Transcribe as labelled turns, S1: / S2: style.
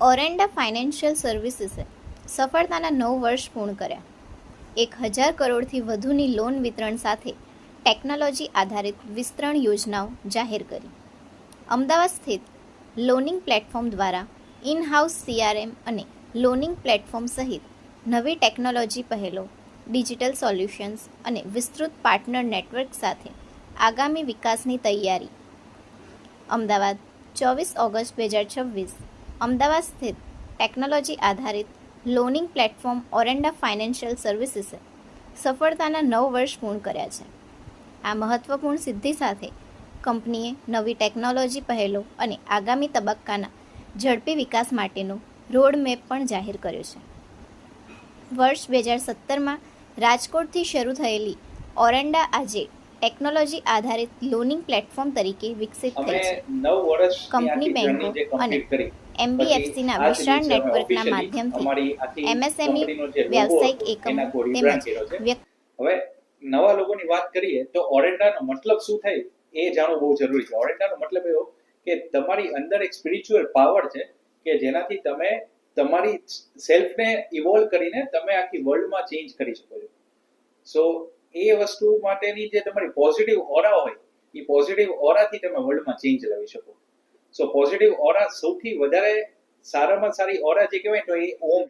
S1: ઓરેન્ડા financial સર્વિસીસે સફળતાના 9 વર્ષ પૂર્ણ કર્યા. 1000 કરોડથી વધુની લોન વિતરણ સાથે ટેકનોલોજી આધારિત વિસ્તરણ યોજનાઓ જાહેર કરી. અમદાવાદ સ્થિત લોનિંગ પ્લેટફોર્મ દ્વારા ઇન-હાઉસ CRM અને લોનિંગ પ્લેટફોર્મ સહિત નવી ટેકનોલોજી પહેલો, ડિજિટલ સોલ્યુશન્સ અને વિસ્તૃત પાર્ટનર નેટવર્ક સાથે આગામી વિકાસની તૈયારી. અમદાવાદ 24 ઓગસ્ટ 2026. અમદાવાદ સ્થિત ટેકનોલોજી આધારિત લોનિંગ પ્લેટફોર્મ ઓરેન્ડા ફાઇનાન્શિયલ સર્વિસીસે સફળતાના 9 વર્ષ પૂર્ણ કર્યા છે. આ મહત્વપૂર્ણ સિદ્ધિ સાથે કંપનીએ નવી ટેકનોલોજી પહેલો અને આગામી તબક્કાના ઝડપી વિકાસ માટેનો રોડમેપ પણ જાહેર કર્યો છે. વર્ષ 2017માં રાજકોટથી શરૂ થયેલી ઓરેન્ડા આજે ટેકનોલોજી આધારિત લોનિંગ પ્લેટફોર્મ તરીકે વિકસિત થઈ છે. કંપની બેંકો અને MBFCના વિશાળ નેટવર્કના માધ્યમથી MSME વ્યવસાયિક એકમો તેમજ
S2: હવે નવા લોકોની વાત કરીએ તો ઓરેન્ડાનો મતલબ શું થાય એ જાણવું બહુ જરૂરી છે. ઓરેન્ડાનો મતલબ એવો કે તમારી અંદર એક સ્પિરિચ્યુઅલ પાવર છે કે જેનાથી તમે તમારી સેલ્ફને ઇવોલ્વ કરીને તમે આખી વર્લ્ડમાં ચેન્જ કરી શકો છો. સો એ વસ્તુ માટેની જે તમારી પોઝિટિવ ઓરા હોય એ પોઝિટિવ ઓરાથી તમે વર્લ્ડમાં ચેન્જ લાવી શકો. સો પોઝિટિવ ઓરા સૌથી વધારે સારામાં સારી ઓરા જે કહેવાય તો એ ઓમ